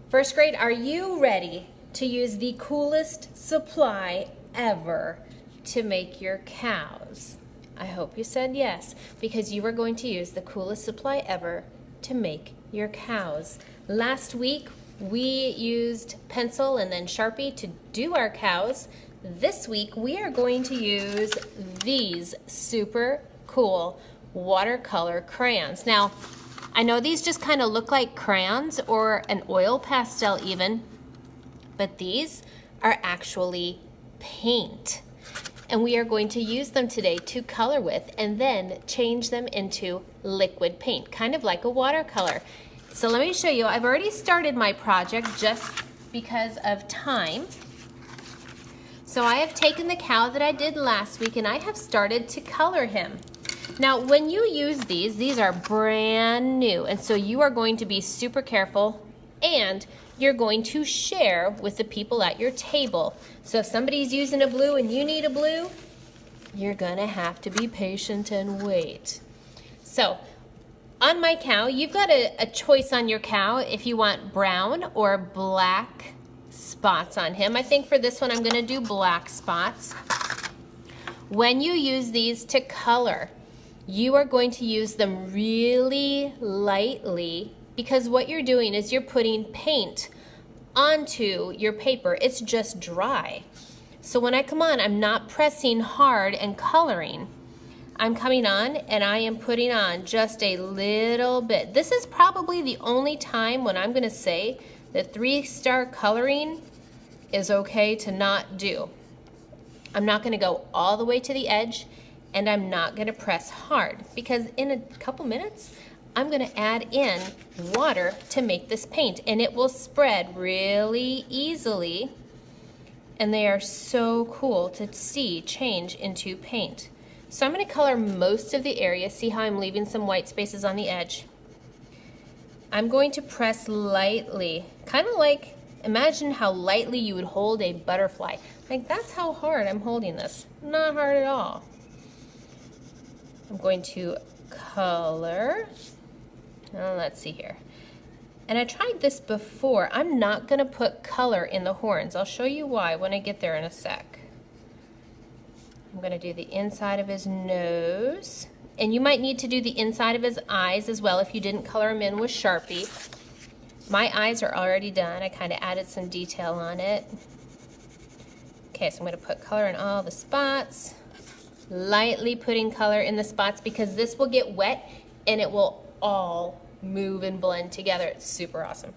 First grade, are you ready to use the coolest supply ever to make your cows? I hope you said yes, because you are going to use the coolest supply ever to make your cows. Last week, we used pencil and then Sharpie to do our cows. This week, we are going to use these super cool watercolor crayons. Now, I know these just kind of look like crayons or an oil pastel even, but these are actually paint. And we are going to use them today to color with and then change them into liquid paint, kind of like a watercolor. So let me show you. I've already started my project just because of time. So I have taken the cow that I did last week and I have started to color him. Now, when you use these are brand new, and so you are going to be super careful and you're going to share with the people at your table. So if somebody's using a blue and you need a blue, you're gonna have to be patient and wait. So on my cow, you've got a choice on your cow if you want brown or black spots on him. I think for this one I'm gonna do black spots. When you use these to color, you are going to use them really lightly because what you're doing is you're putting paint onto your paper. It's just dry. So when I come on, I'm not pressing hard and coloring. I'm coming on and I am putting on just a little bit. This is probably the only time when I'm gonna say that 3-star coloring is okay to not do. I'm not gonna go all the way to the edge and I'm not gonna press hard because in a couple minutes, I'm gonna add in water to make this paint and it will spread really easily and they are so cool to see change into paint. So I'm gonna color most of the area. See how I'm leaving some white spaces on the edge? I'm going to press lightly, kind of like, imagine how lightly you would hold a butterfly. Like that's how hard I'm holding this. Not hard at all. I'm going to color. Oh, let's see here. And I tried this before. I'm not gonna put color in the horns. I'll show you why when I get there in a sec. I'm gonna do the inside of his nose. And you might need to do the inside of his eyes as well if you didn't color him in with Sharpie. My eyes are already done. I kind of added some detail on it. Okay, so I'm gonna put color in all the spots. Lightly putting color in the spots because this will get wet and it will all move and blend together. It's super awesome.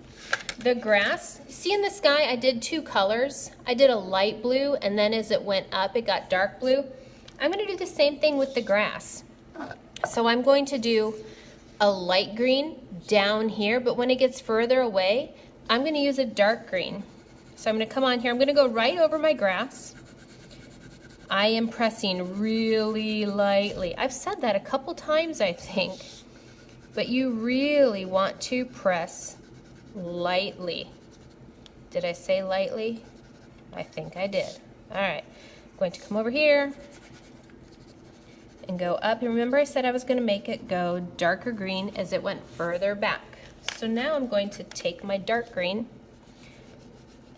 The grass, see in the sky I did 2 colors. I did a light blue and then as it went up it got dark blue. I'm gonna do the same thing with the grass. So I'm going to do a light green down here, but when it gets further away, I'm gonna use a dark green. So I'm gonna come on here, I'm gonna go right over my grass. I am pressing really lightly. I've said that a couple times, I think, but you really want to press lightly. Did I say lightly? I think I did. All right, I'm going to come over here and go up. And remember I said I was gonna make it go darker green as it went further back. So now I'm going to take my dark green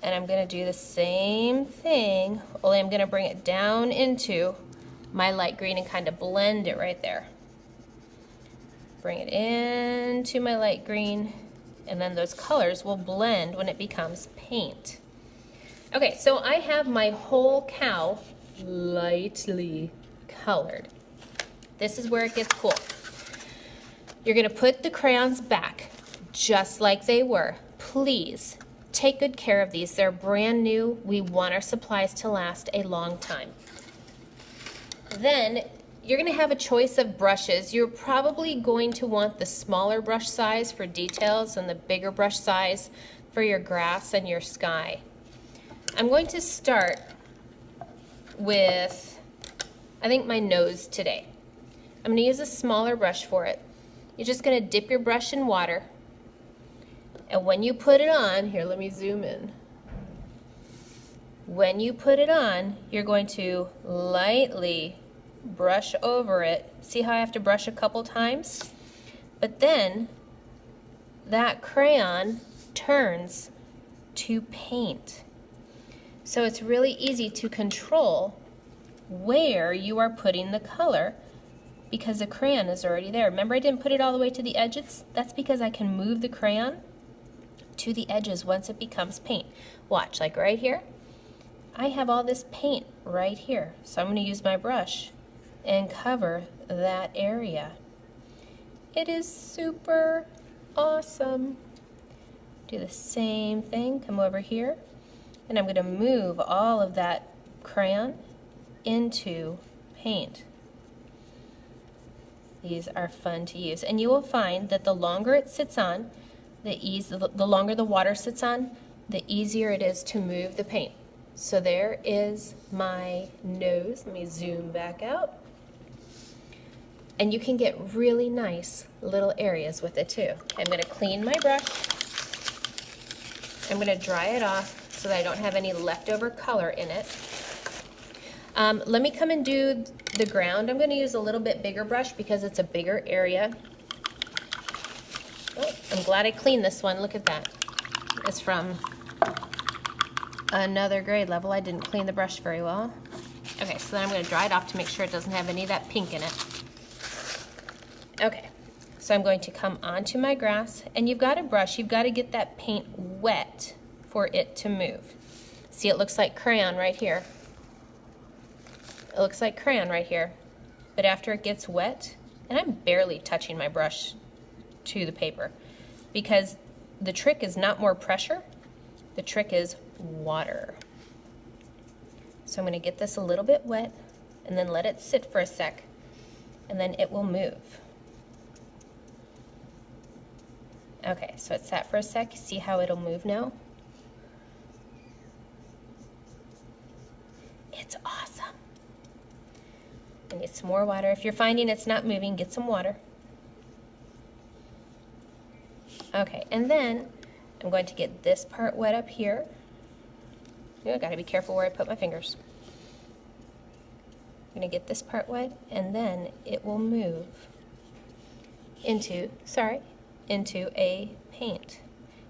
and I'm gonna do the same thing, only I'm gonna bring it down into my light green and kind of blend it right there. Bring it into my light green, and then those colors will blend when it becomes paint. Okay, so I have my whole cow lightly colored. This is where it gets cool. You're gonna put the crayons back just like they were. Please take good care of these. They're brand new. We want our supplies to last a long time. Then you're gonna have a choice of brushes. You're probably going to want the smaller brush size for details and the bigger brush size for your grass and your sky. I'm going to start with, I think, my nose today. I'm gonna use a smaller brush for it. You're just gonna dip your brush in water. And when you put it on, here, let me zoom in. When you put it on, you're going to lightly brush over it. See how I have to brush a couple times? But then that crayon turns to paint. So it's really easy to control where you are putting the color because the crayon is already there. Remember I didn't put it all the way to the edges? That's because I can move the crayon to the edges once it becomes paint. Watch, like right here, I have all this paint right here. So I'm going to use my brush and cover that area. It is super awesome. Do the same thing, come over here, and I'm going to move all of that crayon into paint. These are fun to use, and you will find that the longer it sits on, the longer the water sits on, the easier it is to move the paint. So there is my nose. Let me zoom back out. And you can get really nice little areas with it too. I'm going to clean my brush. I'm going to dry it off so that I don't have any leftover color in it. Let me come and do the ground. I'm going to use a little bit bigger brush because it's a bigger area. Oh, I'm glad I cleaned this one. Look at that. It's from another grade level. I didn't clean the brush very well. Okay, so then I'm going to dry it off to make sure it doesn't have any of that pink in it. Okay, so I'm going to come onto my grass, and you've got a brush. You've got to get that paint wet for it to move. See, it looks like crayon right here. It looks like crayon right here. But after it gets wet, and I'm barely touching my brush to the paper, because the trick is not more pressure, the trick is water. So I'm going to get this a little bit wet, and then let it sit for a sec, and then it will move. Okay, so it sat for a sec. See how it'll move now? It's awesome. I need some more water. If you're finding it's not moving, get some water. Okay, and then I'm going to get this part wet up here. I gotta be careful where I put my fingers. I'm gonna get this part wet, and then it will move into a paint.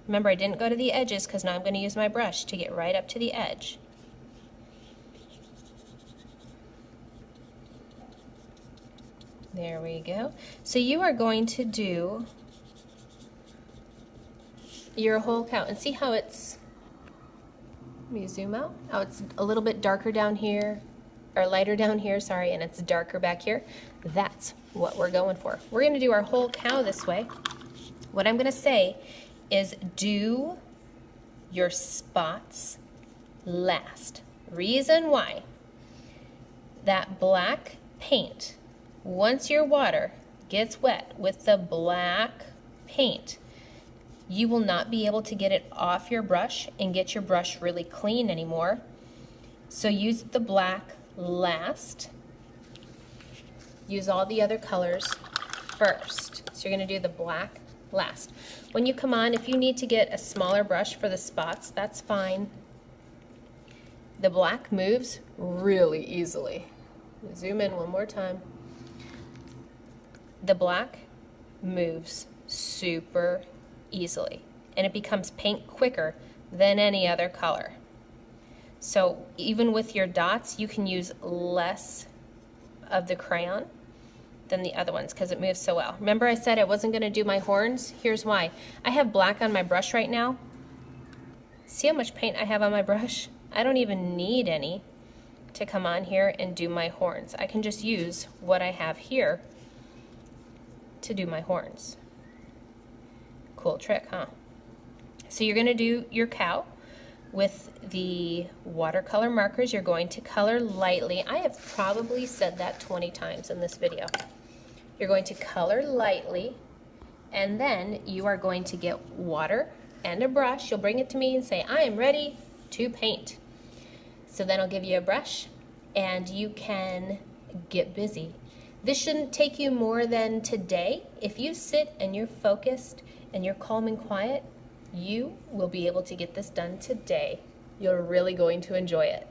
Remember, I didn't go to the edges because now I'm going to use my brush to get right up to the edge. There we go. So you are going to do your whole cow, and see how it's, let me zoom out, how it's a little bit darker down here, or lighter down here, sorry, and it's darker back here. That's what we're going for. We're going to do our whole cow this way. What I'm going to say is do your spots last. Reason why: that black paint, once your water gets wet with the black paint, you will not be able to get it off your brush and get your brush really clean anymore. So use the black last. Use all the other colors first. So you're going to do the black last. When you come on, if you need to get a smaller brush for the spots, that's fine. The black moves really easily. Zoom in one more time. The black moves super easily, and it becomes paint quicker than any other color. So even with your dots, you can use less of the crayon than the other ones because it moves so well. Remember I said I wasn't going to do my horns? Here's why. I have black on my brush right now. See how much paint I have on my brush? I don't even need any to come on here and do my horns. I can just use what I have here to do my horns. Cool trick, huh? So you're going to do your cow with the watercolor markers. You're going to color lightly. I have probably said that 20 times in this video. You're going to color lightly, and then you are going to get water and a brush. You'll bring it to me and say, I am ready to paint. So then I'll give you a brush, and you can get busy. This shouldn't take you more than today. If you sit and you're focused and you're calm and quiet, you will be able to get this done today. You're really going to enjoy it.